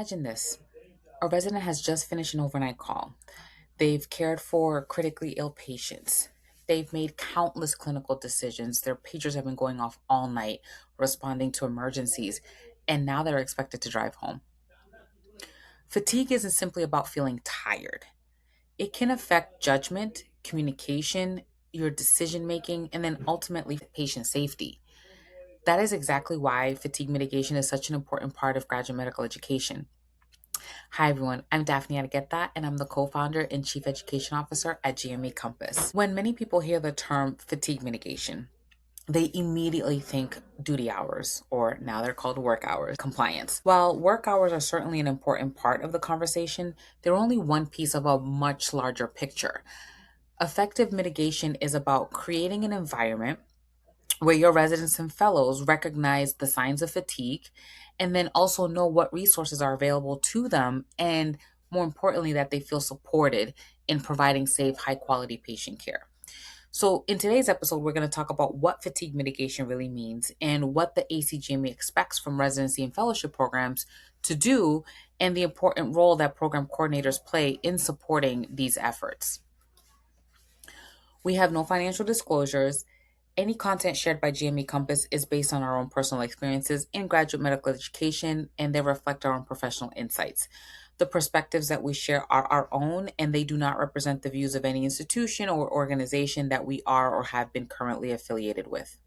Imagine this. A resident has just finished an overnight call. They've cared for critically ill patients. They've made countless clinical decisions. Their pagers have been going off all night, responding to emergencies, and now they're expected to drive home. Fatigue isn't simply about feeling tired, it can affect judgment, communication, your decision making, and then ultimately patient safety. That is exactly why fatigue mitigation is such an important part of graduate medical education. Hi, everyone. I'm Daphne Adegeta, and I'm the co founder and chief education officer at GME Compass. When many people hear the term fatigue mitigation, they immediately think duty hours, or now they're called work hours, compliance. While work hours are certainly an important part of the conversation, they're only one piece of a much larger picture. Effective mitigation is about creating an environment where your residents and fellows recognize the signs of fatigue and then also know what resources are available to them, and more importantly, that they feel supported in providing safe, high quality patient care. So, in today's episode, we're going to talk about what fatigue mitigation really means and what the ACGME expects from residency and fellowship programs to do, and the important role that program coordinators play in supporting these efforts. We have no financial disclosures. Any content shared by GME Compass is based on our own personal experiences in graduate medical education, and they reflect our own professional insights. The perspectives that we share are our own, and they do not represent the views of any institution or organization that we are or have been currently affiliated with.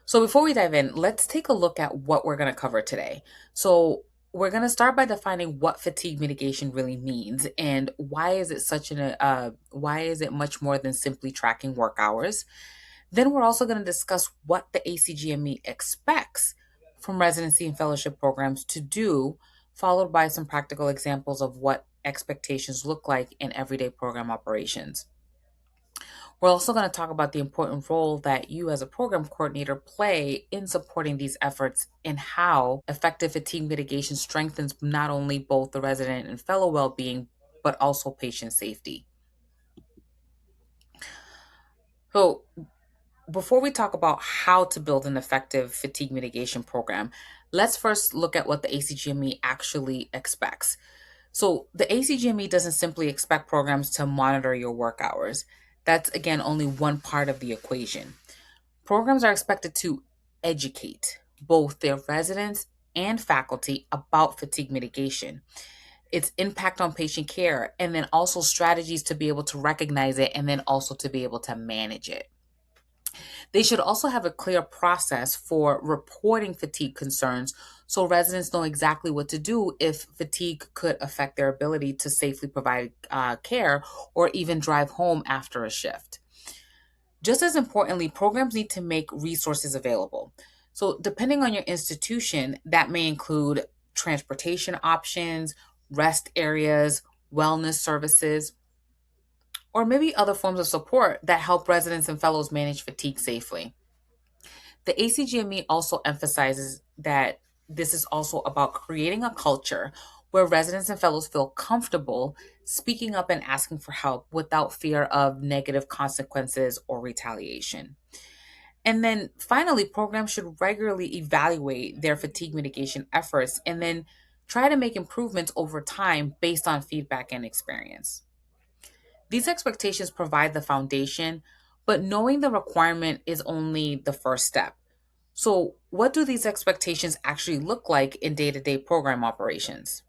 So before we dive in, let's take a look at what we're going to cover today. So we're going to start by defining what fatigue mitigation really means and why is it much more than simply tracking work hours. Then we're also going to discuss what the ACGME expects from residency and fellowship programs to do, followed by some practical examples of what expectations look like in everyday program operations. We're also going to talk about the important role that you as a program coordinator play in supporting these efforts and how effective fatigue mitigation strengthens not only both the resident and fellow well-being, but also patient safety. So before we talk about how to build an effective fatigue mitigation program, let's first look at what the ACGME actually expects. So the ACGME doesn't simply expect programs to monitor your work hours. That's, again, only one part of the equation. Programs are expected to educate both their residents and faculty about fatigue mitigation, its impact on patient care, and then also strategies to be able to recognize it and then also to be able to manage it. They should also have a clear process for reporting fatigue concerns so residents know exactly what to do if fatigue could affect their ability to safely provide care or even drive home after a shift. Just as importantly, programs need to make resources available. So, depending on your institution, that may include transportation options, rest areas, wellness services, or maybe other forms of support that help residents and fellows manage fatigue safely. The ACGME also emphasizes that this is also about creating a culture where residents and fellows feel comfortable speaking up and asking for help without fear of negative consequences or retaliation. And then finally, programs should regularly evaluate their fatigue mitigation efforts and then try to make improvements over time based on feedback and experience. These expectations provide the foundation, but knowing the requirement is only the first step. So, what do these expectations actually look like in day to day program operations?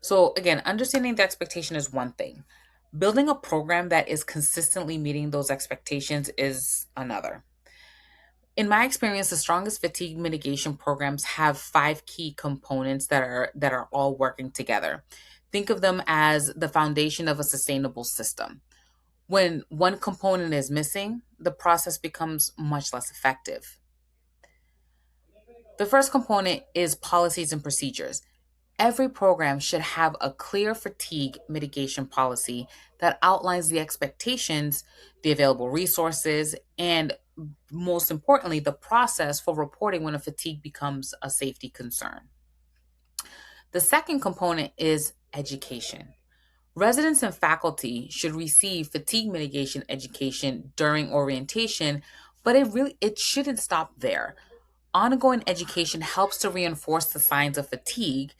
So, again, understanding the expectation is one thing. Building a program that is consistently meeting those expectations is another. In my experience, the strongest fatigue mitigation programs have five key components that are all working together. Think of them as the foundation of a sustainable system. When one component is missing, the process becomes much less effective. The first component is policies and procedures. Every program should have a clear fatigue mitigation policy that outlines the expectations, the available resources, and most importantly, the process for reporting when a fatigue becomes a safety concern. The second component is education. Residents and faculty should receive fatigue mitigation education during orientation, but it shouldn't stop there. Ongoing education helps to reinforce the signs of fatigue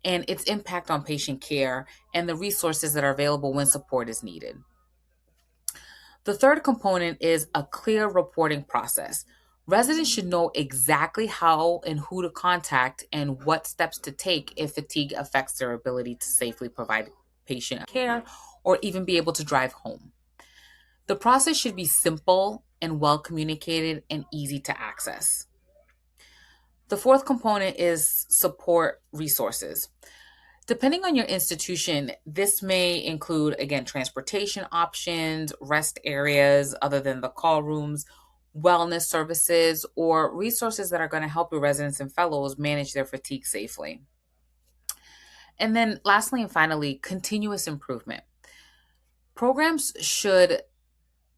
and its impact on patient care and the resources that are available when support is needed. The third component is a clear reporting process. Residents should know exactly how and who to contact and what steps to take if fatigue affects their ability to safely provide patient care or even be able to drive home. The process should be simple and well communicated and easy to access. The fourth component is support resources. Depending on your institution, this may include, again, transportation options, rest areas other than the call rooms, wellness services, or resources that are going to help your residents and fellows manage their fatigue safely. And then, lastly and finally, continuous improvement. Programs should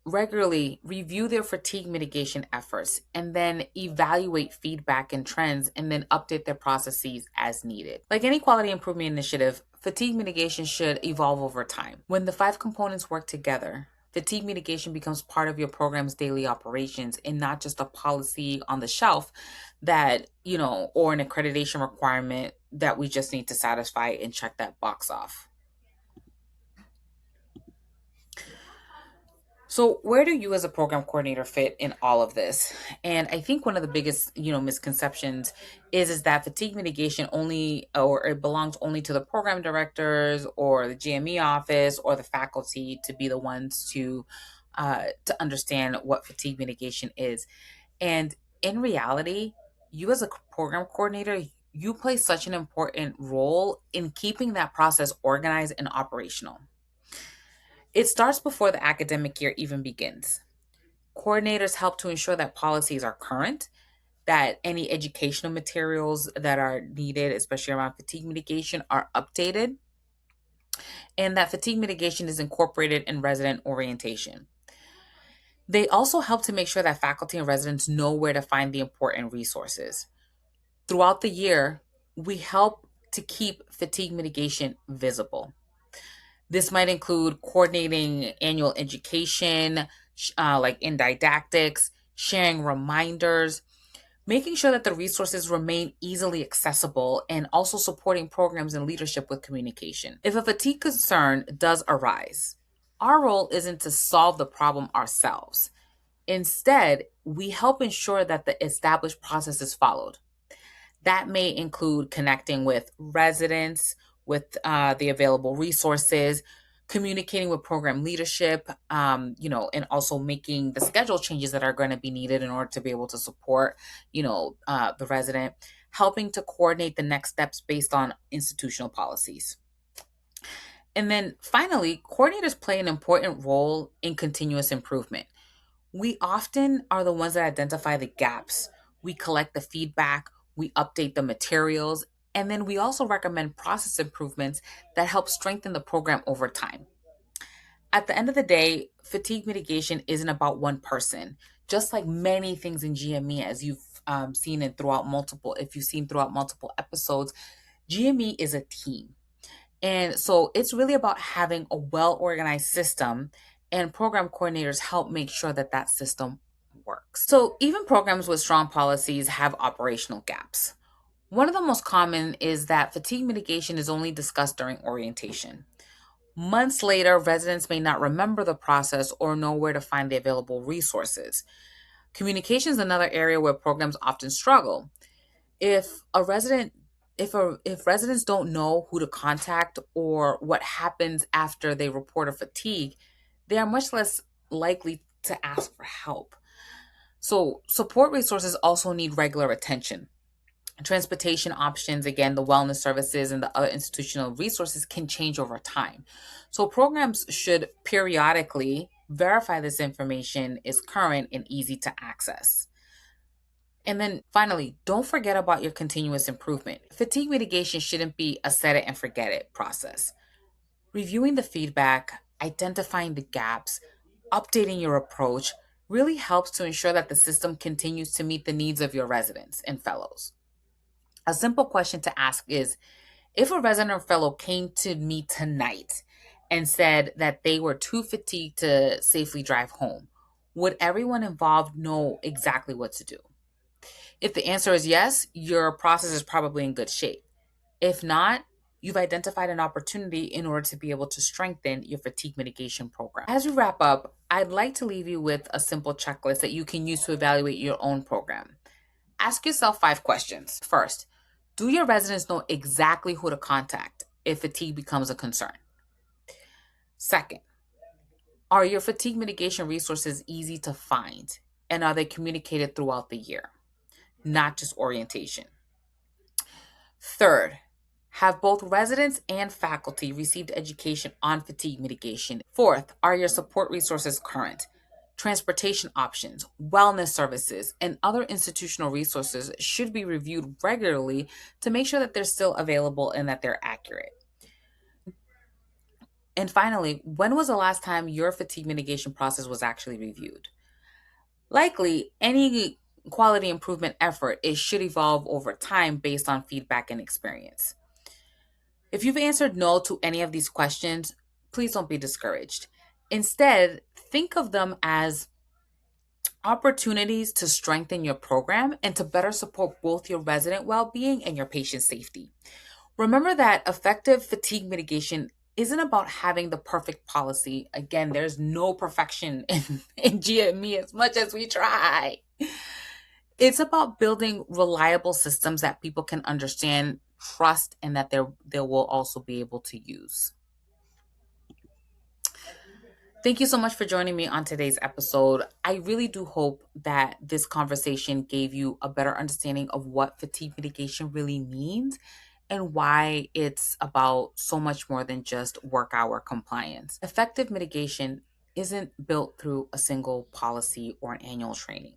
regularly review their fatigue mitigation efforts and then evaluate feedback and trends and then update their processes as needed. Like any quality improvement initiative, fatigue mitigation should evolve over time. When the five components work together, fatigue mitigation becomes part of your program's daily operations and not just a policy on the shelf that, or an accreditation requirement that we just need to satisfy and check that box off. So, where do you as a program coordinator fit in all of this? And I think one of the biggest, misconceptions is that fatigue mitigation only or it belongs only to the program directors or the GME office or the faculty to be the ones to understand what fatigue mitigation is. And in reality, you as a program coordinator, you play such an important role in keeping that process organized and operational. It starts before the academic year even begins. Coordinators help to ensure that policies are current, that any educational materials that are needed, especially around fatigue mitigation, are updated, and that fatigue mitigation is incorporated in resident orientation. They also help to make sure that faculty and residents know where to find the important resources. Throughout the year, we help to keep fatigue mitigation visible. This might include coordinating annual education, like in didactics, sharing reminders, making sure that the resources remain easily accessible, and also supporting programs and leadership with communication. If a fatigue concern does arise, our role isn't to solve the problem ourselves. Instead, we help ensure that the established process is followed. That may include connecting with residents, with the available resources, communicating with program leadership, and also making the schedule changes that are going to be needed in order to be able to support, the resident, helping to coordinate the next steps based on institutional policies. And then finally, coordinators play an important role in continuous improvement. We often are the ones that identify the gaps. We collect the feedback, we update the materials, and then we also recommend process improvements that help strengthen the program over time. At the end of the day, fatigue mitigation isn't about one person. Just like many things in GME, as you've seen it throughout multiple, if you've seen throughout multiple episodes, GME is a team. And so it's really about having a well organized system, and program coordinators help make sure that that system works. So even programs with strong policies have operational gaps. One of the most common is that fatigue mitigation is only discussed during orientation. Months later, residents may not remember the process or know where to find the available resources. Communication is another area where programs often struggle. If a resident if residents don't know who to contact or what happens after they report a fatigue, they are much less likely to ask for help. So, support resources also need regular attention. Transportation options, again, the wellness services and the other institutional resources can change over time. So, programs should periodically verify this information is current and easy to access. And then finally, don't forget about your continuous improvement. Fatigue mitigation shouldn't be a set it and forget it process. Reviewing the feedback, identifying the gaps, updating your approach really helps to ensure that the system continues to meet the needs of your residents and fellows. A simple question to ask is, if a resident or fellow came to me tonight and said that they were too fatigued to safely drive home, would everyone involved know exactly what to do? If the answer is yes, your process is probably in good shape. If not, you've identified an opportunity in order to be able to strengthen your fatigue mitigation program. As we wrap up, I'd like to leave you with a simple checklist that you can use to evaluate your own program. Ask yourself 5 questions. First, do your residents know exactly who to contact if fatigue becomes a concern? Second, are your fatigue mitigation resources easy to find? And are they communicated throughout the year, not just orientation? Third, have both residents and faculty received education on fatigue mitigation? Fourth, are your support resources current? Transportation options, wellness services, and other institutional resources should be reviewed regularly to make sure that they're still available and that they're accurate. And finally, when was the last time your fatigue mitigation process was actually reviewed? Likely, any quality improvement effort it should evolve over time based on feedback and experience. If you've answered no to any of these questions, please don't be discouraged. Instead, think of them as opportunities to strengthen your program and to better support both your resident well being and your patient safety. Remember that effective fatigue mitigation isn't about having the perfect policy. Again, there's no perfection in GME as much as we try. It's about building reliable systems that people can understand, trust, and that they will also be able to use. Thank you so much for joining me on today's episode. I really do hope that this conversation gave you a better understanding of what fatigue mitigation really means and why it's about so much more than just work hour compliance. Effective mitigation isn't built through a single policy or an annual training.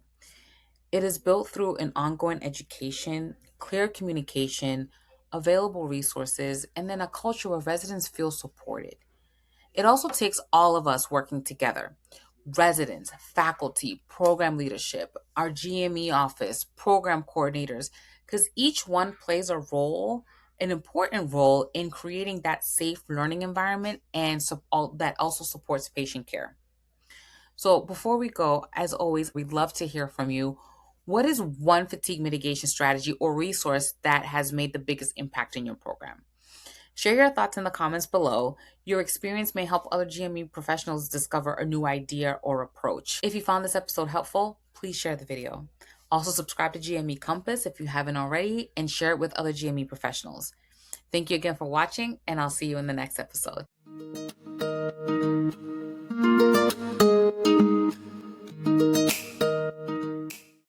It is built through an ongoing education, clear communication, available resources, and then a culture where residents feel supported. It also takes all of us working together: residents, faculty, program leadership, our GME office, program coordinators, because each one plays a role, an important role in creating that safe learning environment and that also supports patient care. So before we go, as always, we'd love to hear from you. What is one fatigue mitigation strategy or resource that has made the biggest impact in your program? Share your thoughts in the comments below. Your experience may help other GME professionals discover a new idea or approach. If you found this episode helpful, please share the video. Also, subscribe to GME Compass if you haven't already and share it with other GME professionals. Thank you again for watching, and I'll see you in the next episode.